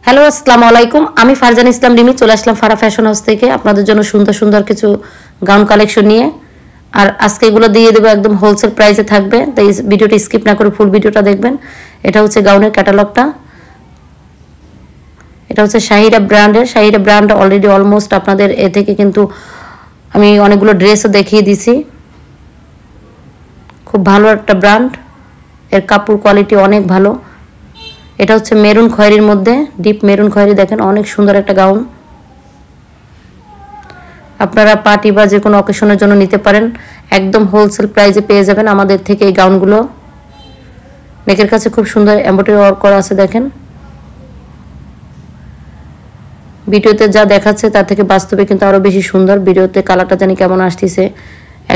Hello আসসালামু আলাইকুম। আমি ফারজান ইসলাম রিমি চলে আসলাম ফারা ফ্যাশন হাউস থেকে আপনাদের জন্য সুন্দর সুন্দর কিছু গাউন কালেকশন নিয়ে। আর আজকে এগুলো দিয়ে দেবো একদম হোলসেল প্রাইসে থাকবে, তাই ভিডিওটা স্কিপ না করে ফুল ভিডিওটা দেখবেন। এটা হচ্ছে গাউনের ক্যাটালগটা। এটা হচ্ছে শাহিরা ব্র্যান্ডের। শাহিরা ব্র্যান্ড অলরেডি অলমোস্ট আপনাদের এ থেকে কিন্তু আমি অনেকগুলো ড্রেসও দেখিয়ে দিছি। খুব ভালো একটা ব্র্যান্ড, এর কাপড় কোয়ালিটি অনেক ভালো। এটা হচ্ছে মেরুন খয়েরির মধ্যে, ডিপ মেরুন খয়েরি, দেখেন অনেক সুন্দর একটা গাউন। আপনারা পার্টি বা যে কোনো অকেশনের জন্য নিতে পারেন, একদম হোলসেল প্রাইসে পেয়ে যাবেন আমাদের থেকে এই গাউনগুলো। নেকের কাছে খুব সুন্দর এমব্রয়ডারি ওয়ার্ক করা আছে, দেখেন। ভিডিওতে যা দেখাচ্ছে তার থেকে বাস্তবে কিন্তু আরও বেশি সুন্দর। ভিডিওতে কালারটা জানি কেমন আসতেছে,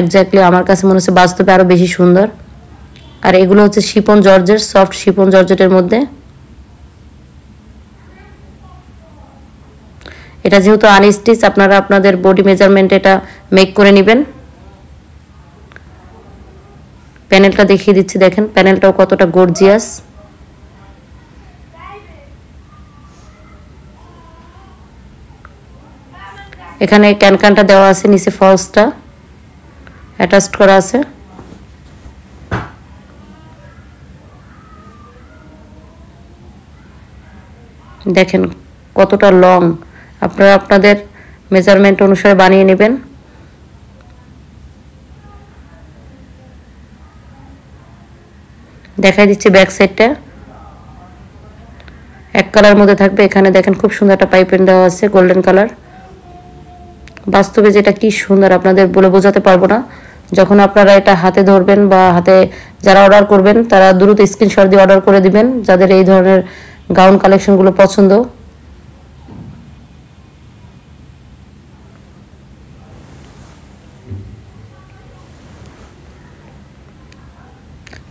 একজাক্টলি আমার কাছে মনে হচ্ছে বাস্তবে আরও বেশি সুন্দর। আর এগুলো হচ্ছে শিপন জর্জেট, সফট শিপন জর্জেটের মধ্যে। এটা যেহেতু আনস্টিচ, আপনারা আপনাদের বডি মেজারমেন্ট এটা মেক করে নেবেন। প্যানেলটা দেখিয়ে দিচ্ছি, দেখেন প্যানেলটাও কতটা গর্জিয়াস। এখানে ক্যানকানটা দেওয়া আছে, নিচে ফলসটা অ্যাটাচড করা আছে। দেখেন কতটা লং, আপনারা আপনাদের মেজারমেন্ট অনুসারে বানিয়ে নেবেন। দেখাই দিচ্ছি ব্যাক সাইডটা, এক কালার মধ্যে থাকবে। এখানে দেখেন খুব সুন্দর একটা পাইপিং দেওয়া আছে, গোল্ডেন কালার। বাস্তবে যেটা কি সুন্দর আপনাদের বলে বোঝাতে পারবো না। যখন আপনারা এটা হাতে ধরবেন বা হাতে যারা অর্ডার করবেন তারা দ্রুত স্ক্রিনশট দিয়ে অর্ডার করে দিবেন, যাদের এই ধরনের গাউন কালেকশনগুলো পছন্দ।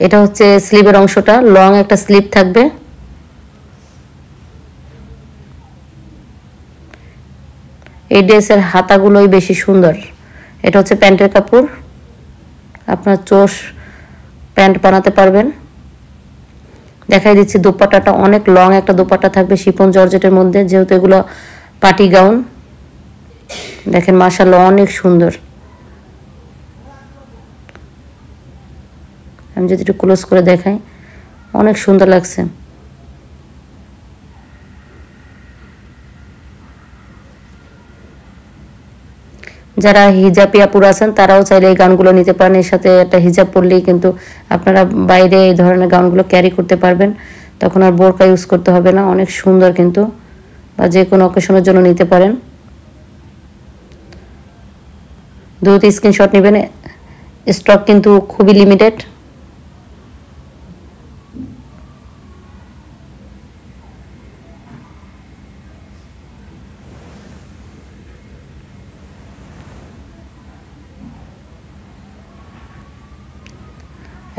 এটা হচ্ছে স্লিভের অংশটা, লং একটা স্লিভ থাকবে। এই ড্রেসের হাতাগুলোই বেশি সুন্দর। এটা হচ্ছে প্যান্টের কাপড়, আপনার চোষ প্যান্ট বানাতে পারবেন। দেখাই দিচ্ছি দোপাট্টাটা, অনেক লং একটা দোপাট্টা থাকবে শিফন জর্জেটের মধ্যে, যেহেতু এগুলো পার্টি গাউন। দেখেন মাশাআল্লাহ অনেক সুন্দর। আমি যদি একটু ক্লোজ করে দেখাই, অনেক সুন্দর লাগছে। যারা হিজাবি আপুরা আছেন তারাও চাইলে এই গাউনগুলো নিতে পারেন। এর সাথে একটা হিজাব পরলেই কিন্তু আপনারা বাইরে এই ধরনের গাউনগুলো ক্যারি করতে পারবেন, তখন আর বোরকা ইউজ করতে হবে না। অনেক সুন্দর কিন্তু, বা যে কোনো অকেশনের জন্য নিতে পারেন। দ্রুত স্ক্রিনশট নেবেন, স্টক কিন্তু খুবই লিমিটেড।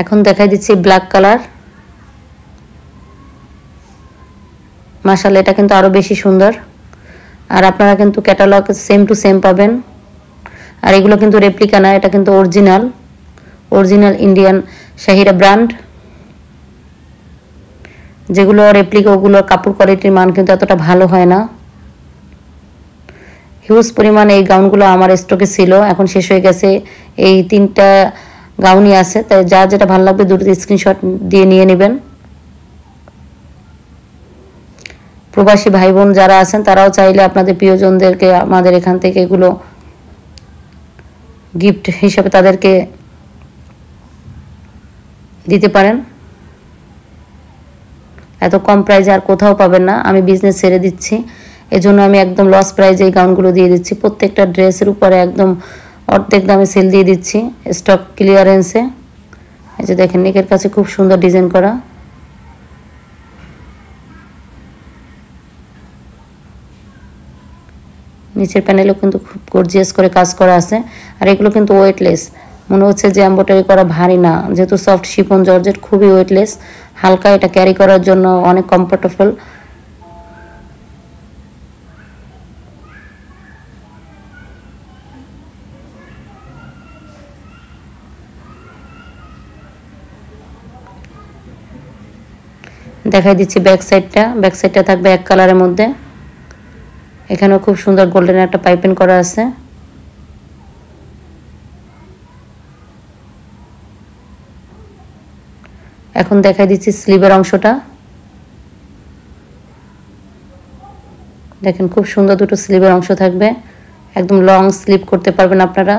এখন দেখাই দিচ্ছি ব্ল্যাক কালার। মাশাআল্লাহ এটা কিন্তু আরো বেশি সুন্দর। আর আপনারা কিন্তু ক্যাটালগ সেম টু সেম পাবেন। আর এগুলো কিন্তু রেপ্লিকা না, এটা কিন্তু original, original Indian Shahira brand. যেগুলো রেপ্লিকা ওগুলোর কাপড় কোয়ালিটির মান কিন্তু এতটা ভালো হয় না। হিউজ পরিমাণ এই গাউনগুলো আমার স্টকে ছিল, এখন শেষ হয়ে গেছে। এই 3টা গাউনই আছে, তাই যা যেটা ভালো লাগবে দ্রুত স্ক্রিনশট দিয়ে নিয়ে নেবেন। প্রবাসী ভাই বোন যারা আছেন তারাও চাইলে আপনাদের প্রিয়জনদেরকে আমাদের এখান থেকে এগুলো গিফট হিসাবে তাদেরকে দিতে পারেন। এত কম প্রাইসে আর কোথাও পাবেন না। আমি বিজনেস ছেড়ে দিচ্ছি, এজন্য আমি একদম লস প্রাইসে এই গাউনগুলো দিয়ে দিচ্ছি। প্রত্যেকটা ড্রেসের উপরে একদম অর্ধেক দামে সেল দিয়ে দিচ্ছি, স্টক ক্লিয়ারেন্সে। এই যে দেখেন নেকের কাছে খুব সুন্দর ডিজাইন করা। নিচের প্যানেলেও কিন্তু খুব গর্জিয়াস করে কাজ করা আছে। আর এগুলো কিন্তু ওয়েটলেস, মনে হচ্ছে যে এমব্রয়ডারি করা ভারী না, যেহেতু সফট শিফন জর্জেট খুবই ওয়েটলেস, হালকা। এটা ক্যারি করার জন্য অনেক কমফোর্টেবল। দেখাই দিচ্ছি ব্যাক সাইডটা থাকবে এক কালারের মধ্যে। এখানেও খুব সুন্দর গোল্ডেন একটা পাইপিং করা আছে। এখন দেখাই দিচ্ছি স্লিভের অংশটা। দেখেন খুব সুন্দর দুটো স্লিভের অংশ থাকবে, একদম লং স্লিভ করতে পারবেন আপনারা।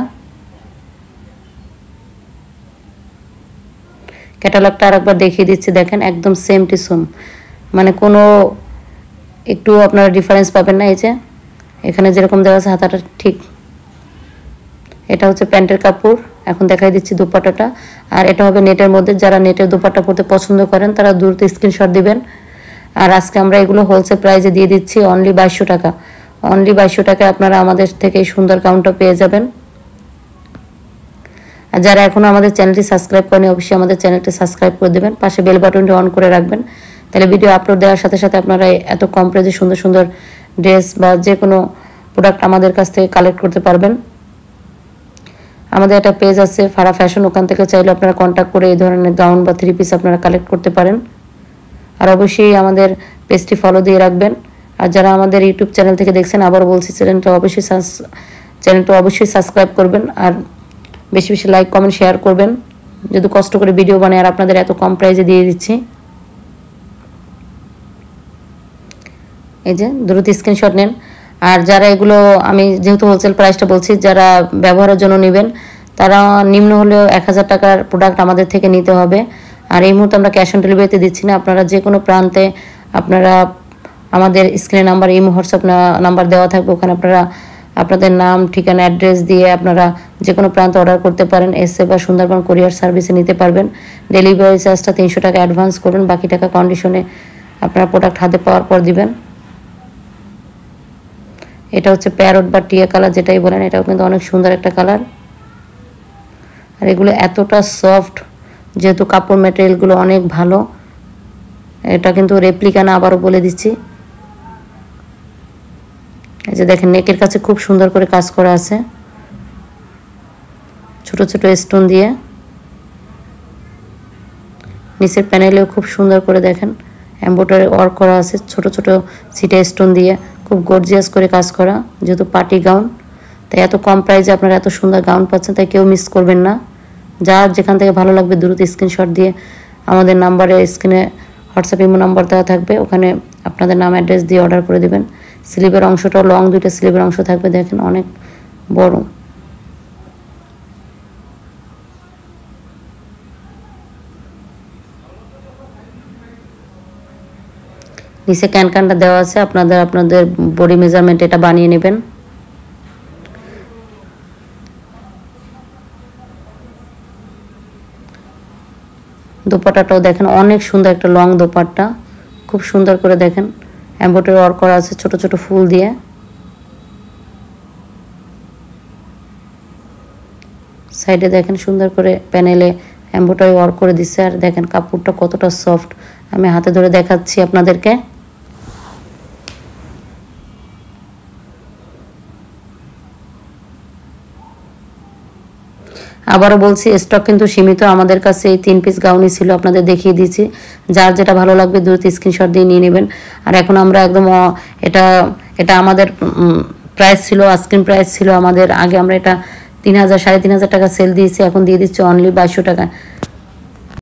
ক্যাটালগটা আরেকবার দেখিয়ে দিচ্ছি, দেখেন একদম সেম টু সেম, মানে কোনো একটু আপনারা ডিফারেন্স পাবেন না। এই যে এখানে যেরকম দেওয়া আছে হাতাটা ঠিক। এটা হচ্ছে প্যান্টের কাপড়। এখন দেখাই দিচ্ছি দুপাট্টাটা, আর এটা হবে নেটের মধ্যে। যারা নেটের দুপাট্টা পরতে পছন্দ করেন তারা দ্রুত স্ক্রিনশট দিবেন। আর আজকে আমরা এগুলো হোলসেল প্রাইসে দিয়ে দিচ্ছি অনলি 2200 টাকা। অনলি 2200 টাকায় আপনারা আমাদের থেকে এই সুন্দর গাউনটা পেয়ে যাবেন। আর যারা এখনও আমাদের চ্যানেলটি সাবস্ক্রাইব করেনি অবশ্যই আমাদের চ্যানেলটি সাবস্ক্রাইব করে দেবেন, পাশে বেল বাটনটি অন করে রাখবেন। তাহলে ভিডিও আপলোড দেওয়ার সাথে সাথে আপনারা এত কম প্রাইসে সুন্দর সুন্দর ড্রেস বা যে কোনো প্রোডাক্ট আমাদের কাছ থেকে কালেক্ট করতে পারবেন। আমাদের একটা পেজ আছে ফারা ফ্যাশন, ওখান থেকে চাইলে আপনারা কন্ট্যাক্ট করে এই ধরনের গাউন বা 3 পিস আপনারা কালেক্ট করতে পারেন। আর অবশ্যই আমাদের পেজটি ফলো দিয়ে রাখবেন। আর যারা আমাদের ইউটিউব চ্যানেল থেকে দেখছেন আবার বলছি চ্যানেলটা অবশ্যই সাবস্ক্রাইব করবেন, আর বেশি বেশি লাইক কমেন্ট শেয়ার করবেন। যদি কষ্ট করে ভিডিও বানাই আর আপনাদের এত কম প্রাইসে দিয়ে দিচ্ছি। এই যে দ্রুত স্ক্রিনশট নেন। আর যারা এগুলো, আমি যেহেতু হোলসেল প্রাইসটা বলছি, যারা ব্যবহারের জন্য নেবেন তারা নিম্ন হলেও 1000 টাকার প্রোডাক্ট আমাদের থেকে নিতে হবে। আর এই মুহূর্তে আমরা ক্যাশ অন ডেলিভারিতে দিচ্ছি না। আপনারা যে কোনো প্রান্তে আপনারা আমাদের স্ক্রিনে নাম্বার, ইমো হোয়াটসঅ্যাপ নাম্বার দেওয়া থাকবে, ওখানে আপনারা আপনাদের নাম ঠিকানা অ্যাড্রেস দিয়ে আপনারা যে কোনো প্রান্তে অর্ডার করতে পারেন। এসে বা সুন্দরবন কুরিয়ার সার্ভিসে নিতে পারবেন। ডেলিভারি চার্জটা 300 টাকা অ্যাডভান্স করবেন, বাকি টাকা কন্ডিশনে আপনারা প্রোডাক্ট হাতে পাওয়ার পর দিবেন। এটা হচ্ছে প্যারট বা টিয়া কালার যেটাই বলেন, এটাও কিন্তু অনেক সুন্দর একটা কালার। আর এগুলো এতটা সফট, যেহেতু কাপড় ম্যাটেরিয়ালগুলো অনেক ভালো। এটা কিন্তু রেপ্লিকা না, আবারও বলে দিচ্ছি। এই যে দেখেন নেকের কাছে খুব সুন্দর করে কাজ করা আছে ছোট ছোট স্টোন দিয়ে। নিচের প্যানেলেও খুব সুন্দর করে দেখেন এমব্রয়ডারি ওয়ার্ক করা আছে ছোট ছোট সিটা স্টোন দিয়ে, খুব গর্জিয়াস করে কাজ করা। যেহেতু পার্টি গাউন, তাই এত কম প্রাইসে আপনারা এত সুন্দর গাউন পাচ্ছেন, তাই কেউ মিস করবেন না। যার যেখান থেকে ভালো লাগবে দ্রুত স্ক্রিনশট দিয়ে আমাদের নাম্বারে, স্ক্রিনে হোয়াটসঅ্যাপ ইমো নাম্বার দেওয়া থাকবে, ওখানে আপনাদের নাম অ্যাড্রেস দিয়ে অর্ডার করে দেবেন। স্লিভের অংশটাও লং, দুইটা স্লিভের অংশ থাকবে, দেখেন অনেক বড়। নিচে ক্যানটা দেওয়া আছে, আপনাদের বডি মেজারমেন্ট এটা বানিয়ে নেবেন। দোপাট্টাটাও দেখেন অনেক সুন্দর, একটা লং দোপাট্টা, খুব সুন্দর করে দেখেন এমব্রয়ডারি ওয়ার্ক করা আছে ছোট ছোট ফুল দিয়ে। সাইডে দেখেন সুন্দর করে প্যানেলে এমব্রয়ডারি ওয়ার্ক করে দিচ্ছে। আর দেখেন কাপড়টা কতটা সফট, আমি হাতে ধরে দেখাচ্ছি আপনাদেরকে। আবারও বলছি স্টক কিন্তু সীমিত, আমাদের কাছে এই 3 পিস গাউনই ছিল, আপনাদের দেখিয়ে দিয়েছি। যার যেটা ভালো লাগবে দ্রুত স্ক্রিনশট দিয়ে নিয়ে নেবেন। আর এখন আমরা একদম এটা আমাদের প্রাইস ছিল, আস্কিং প্রাইস ছিল আমাদের। আগে আমরা এটা 3000 3500 টাকা সেল দিয়েছি, এখন দিয়ে দিচ্ছি অনলি 2200 টাকা।